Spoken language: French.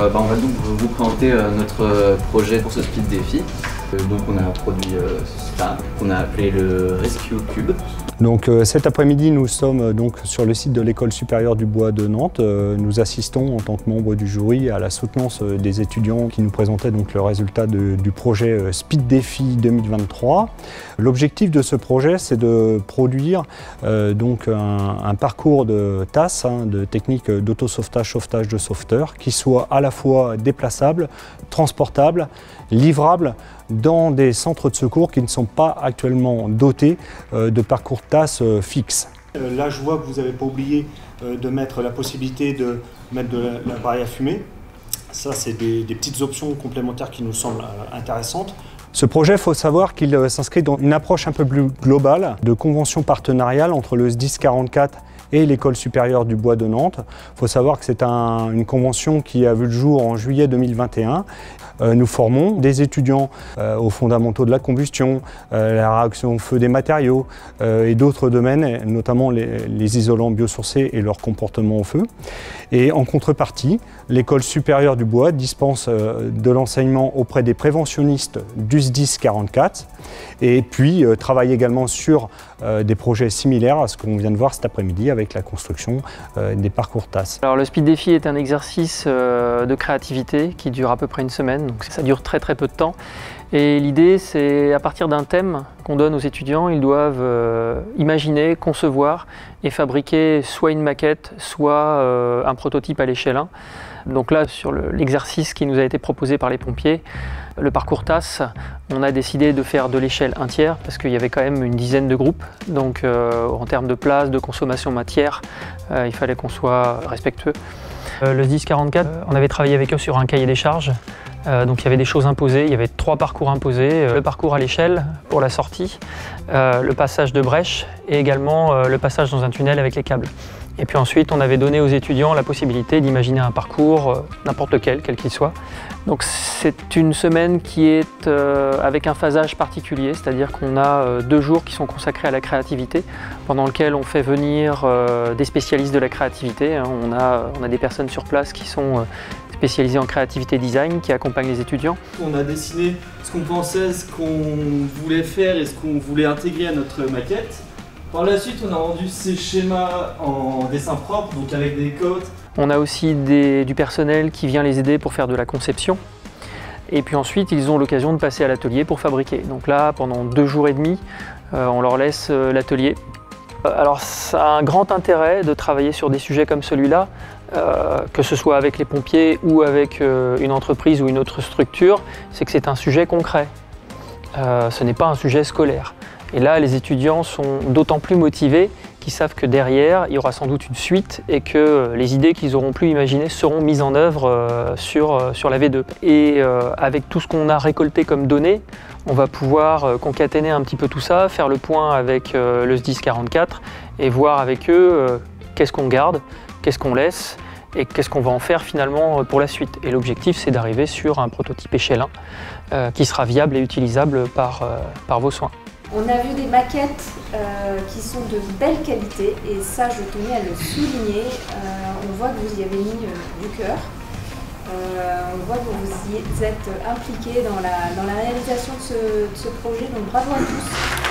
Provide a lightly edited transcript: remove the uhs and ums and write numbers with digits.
On va donc vous présenter notre projet pour ce speed défi. Donc on a produit ça, qu'on a appelé le Rescue Cube. Donc cet après-midi, nous sommes donc sur le site de l'École supérieure du bois de Nantes. Nous assistons en tant que membre du jury à la soutenance des étudiants qui nous présentaient donc le résultat du projet Speed Défi 2023. L'objectif de ce projet, c'est de produire donc un parcours de TAS, de technique d'autosauvetage, sauvetage de sauveteurs, qui soit à la fois déplaçable, transportable, livrable dans des centres de secours qui ne sont pas actuellement dotés de parcours TAS fixes. Là, je vois que vous n'avez pas oublié de mettre la possibilité de mettre de l'appareil à fumer. Ça, c'est des petites options complémentaires qui nous semblent intéressantes. Ce projet, il faut savoir qu'il s'inscrit dans une approche un peu plus globale de convention partenariale entre le SDIS 44 et l'École supérieure du bois de Nantes. Il faut savoir que c'est une convention qui a vu le jour en juillet 2021. Nous formons des étudiants aux fondamentaux de la combustion, la réaction au feu des matériaux et d'autres domaines, notamment les isolants biosourcés et leur comportement au feu. Et en contrepartie, l'École supérieure du bois dispense de l'enseignement auprès des préventionnistes du SDIS 44 et puis travaille également sur des projets similaires à ce qu'on vient de voir cet après-midi avec la construction des parcours TAS. Alors le Speed Défi est un exercice de créativité qui dure à peu près une semaine, donc ça dure très peu de temps. Et l'idée, c'est à partir d'un thème qu'on donne aux étudiants, ils doivent imaginer, concevoir et fabriquer soit une maquette, soit un prototype à l'échelle 1. Donc là, sur l'exercice qui nous a été proposé par les pompiers, le parcours TAS, on a décidé de faire de l'échelle 1 tiers parce qu'il y avait quand même une dizaine de groupes. Donc en termes de place, de consommation matière, il fallait qu'on soit respectueux. Le SDIS 44, on avait travaillé avec eux sur un cahier des charges. Donc il y avait des choses imposées, il y avait 3 parcours imposés, le parcours à l'échelle pour la sortie, le passage de brèche et également le passage dans un tunnel avec les câbles. Et puis ensuite on avait donné aux étudiants la possibilité d'imaginer un parcours, n'importe lequel, quel qu'il soit. Donc c'est une semaine qui est avec un phasage particulier, c'est-à-dire qu'on a 2 jours qui sont consacrés à la créativité, pendant lequel on fait venir des spécialistes de la créativité. On a des personnes sur place qui sont spécialisés en créativité design qui accompagnent les étudiants. On a dessiné ce qu'on pensait, ce qu'on voulait faire et ce qu'on voulait intégrer à notre maquette. Par la suite, on a rendu ces schémas en dessin propre, donc avec des cotes. On a aussi du personnel qui vient les aider pour faire de la conception. Et puis ensuite, ils ont l'occasion de passer à l'atelier pour fabriquer. Donc là, pendant 2 jours et demi, on leur laisse l'atelier. Alors ça a un grand intérêt de travailler sur des sujets comme celui-là, que ce soit avec les pompiers ou avec une entreprise ou une autre structure, c'est que c'est un sujet concret. Ce n'est pas un sujet scolaire. Et là, les étudiants sont d'autant plus motivés qu'ils savent que derrière, il y aura sans doute une suite et que les idées qu'ils auront pu imaginer seront mises en œuvre sur la V2. Et avec tout ce qu'on a récolté comme données, on va pouvoir concaténer un petit peu tout ça, faire le point avec le SDIS 44 et voir avec eux qu'est-ce qu'on garde, qu'est-ce qu'on laisse et qu'est-ce qu'on va en faire finalement pour la suite. Et l'objectif, c'est d'arriver sur un prototype échelle 1 qui sera viable et utilisable par vos soins. On a vu des maquettes qui sont de belle qualité et ça, je tenais à le souligner. On voit que vous y avez mis du cœur. On voit que vous y êtes impliqués dans la réalisation de ce projet, donc bravo à tous.